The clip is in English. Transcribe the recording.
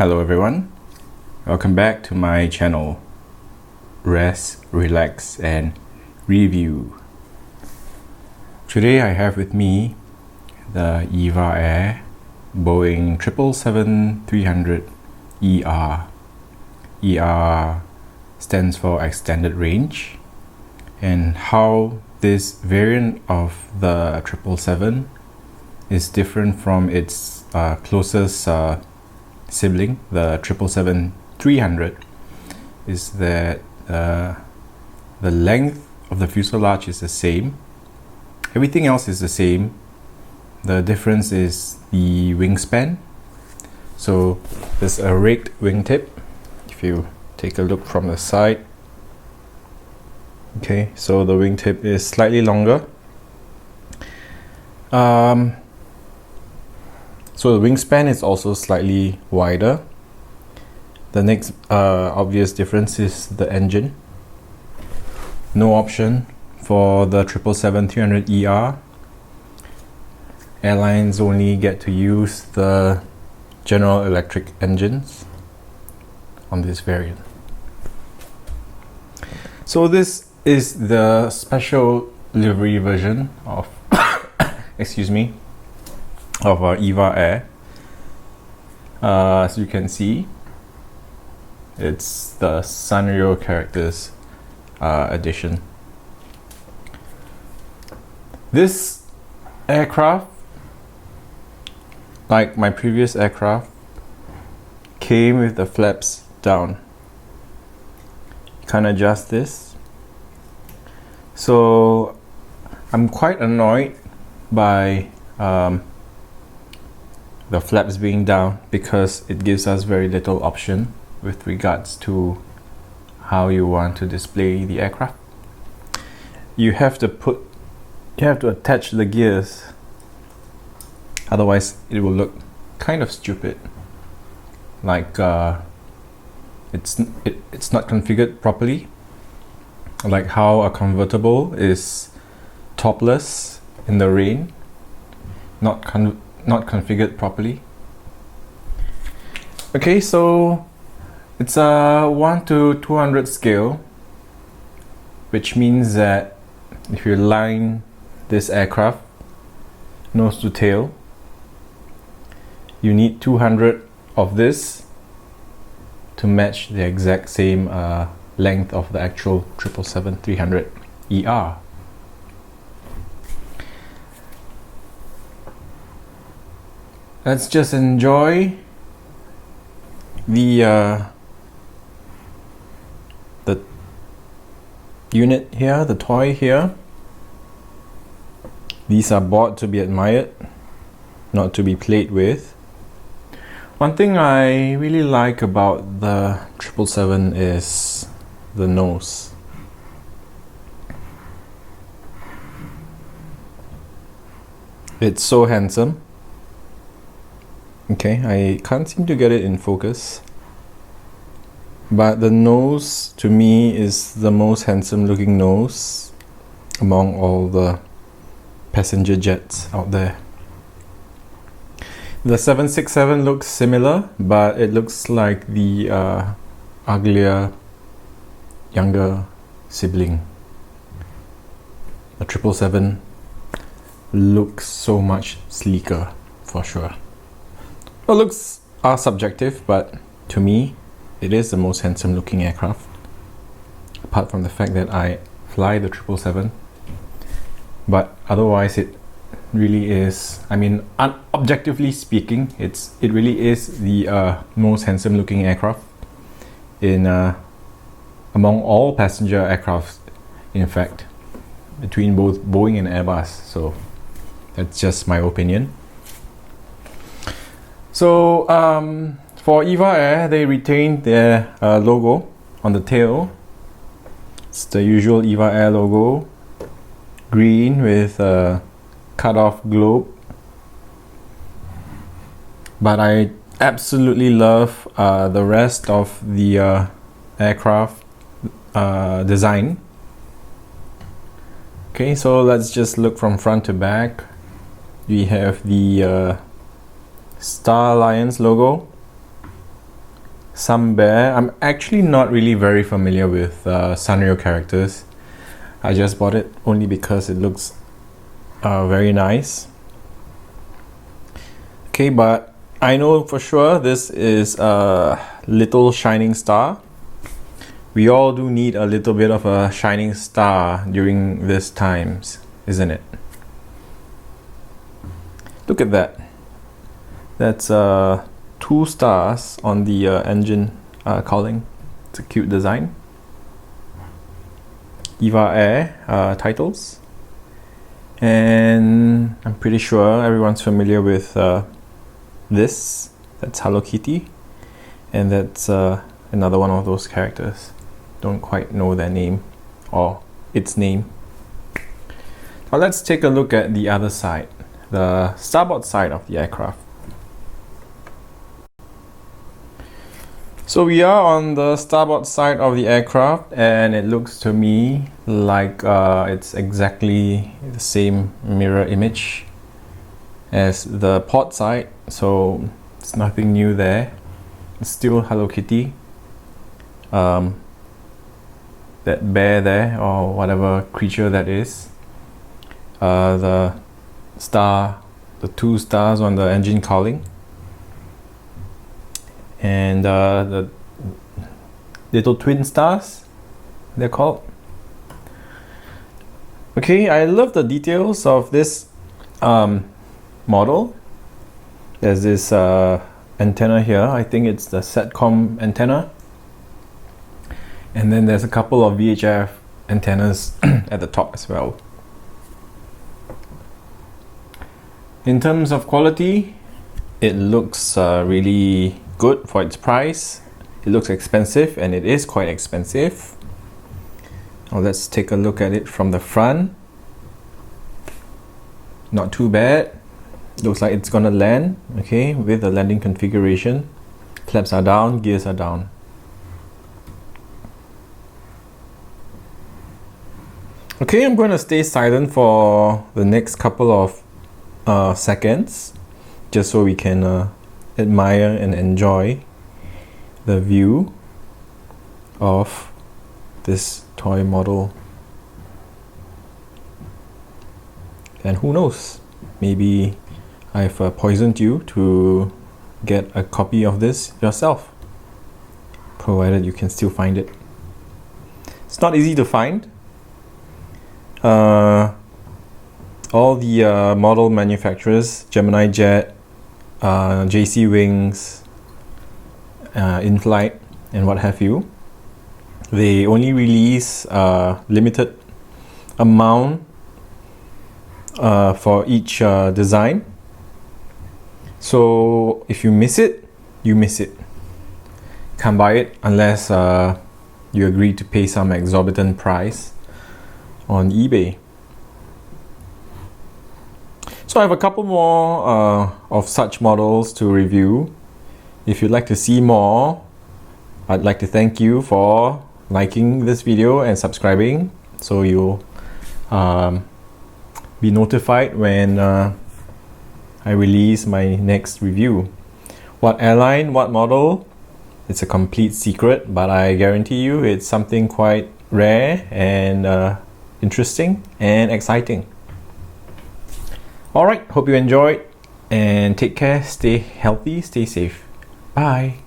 Hello everyone, welcome back to my channel Rest, Relax and Review. Today I have with me the EVA Air Boeing 777-300ER. ER stands for Extended Range, and how this variant of the 777 is different from its closest sibling, the 777-300, is that the length of the fuselage is the same. Everything else is the same. The difference is the wingspan. So there's a raked wingtip. If you take a look from the side, okay, so the wingtip is slightly longer. So the wingspan is also slightly wider. The next obvious difference is the engine. No option for the 777-300ER. Airlines only get to use the General Electric engines on this variant. So this is the special livery version of excuse me, of our EVA Air. As you can see, it's the Sanrio characters edition. This aircraft, like my previous aircraft, came with the flaps down. You can't adjust this. So I'm quite annoyed by the flaps being down, because it gives us very little option with regards to how you want to display the aircraft. You have to attach the gears, otherwise it will look kind of stupid, like it's not configured properly, like how a convertible is topless in the rain, not configured properly. Okay, so it's a 1 to 200 scale, which means that if you line this aircraft nose to tail, you need 200 of this to match the exact same length of the actual 777-300ER. Let's just enjoy the unit here, the toy here. These are bought to be admired, not to be played with. One thing I really like about the 777 is the nose. It's so handsome. Okay, I can't seem to get it in focus, but the nose to me is the most handsome looking nose among all the passenger jets out there. The 767 looks similar, but it looks like the uglier, younger sibling. The 777 looks so much sleeker, for sure. Well, looks are subjective, but to me, it is the most handsome looking aircraft. Apart from the fact that I fly the 777, but otherwise it really is, I mean, objectively speaking, it really is the most handsome looking aircraft in among all passenger aircraft, in fact, between both Boeing and Airbus. So that's just my opinion. So for EVA Air, they retained their logo on the tail. It's the usual EVA Air logo, green with a cut-off globe. But I absolutely love the rest of the aircraft design. Okay, so let's just look from front to back. We have the Star Alliance logo. some bear. I'm actually not really very familiar with Sanrio characters. I just bought it only because it looks very nice. Okay, but I know for sure this is a little shining star. We all do need a little bit of a shining star during these times, isn't it? Look at that. That's 2 stars on the engine cowling. It's a cute design. EVA Air titles. And I'm pretty sure everyone's familiar with this. That's Hello Kitty. And that's another one of those characters. Don't quite know their name or its name. Now let's take a look at the other side, the starboard side of the aircraft. So we are on the starboard side of the aircraft, and it looks to me like it's exactly the same mirror image as the port side, so it's nothing new there. It's still Hello Kitty. That bear there, or whatever creature that is. The 2 stars on the engine cowling. And the little twin stars, they're called. Okay, I love the details of this model. There's this antenna here. I think it's the SATCOM antenna. And then there's a couple of VHF antennas at the top as well. In terms of quality, it looks really good for its price. It looks expensive, and it is quite expensive. Now let's take a look at it from the front. Not too bad. Looks like it's gonna land, okay, with the landing configuration. Flaps are down, gears are down. Okay, I'm going to stay silent for the next couple of seconds, just so we can admire and enjoy the view of this toy model. And who knows, maybe I've poisoned you to get a copy of this yourself, provided you can still find it. It's not easy to find. All the model manufacturers, Gemini Jet, JC Wings, In-Flight, and what have you, they only release limited amount for each design. So if you miss it, you miss it. Can't buy it unless you agree to pay some exorbitant price on eBay. So I have a couple more of such models to review. If you'd like to see more, I'd like to thank you for liking this video and subscribing, so you'll be notified when I release my next review. What airline, what model, it's a complete secret, but I guarantee you it's something quite rare and interesting and exciting. Alright, hope you enjoyed, and take care, stay healthy, stay safe. Bye.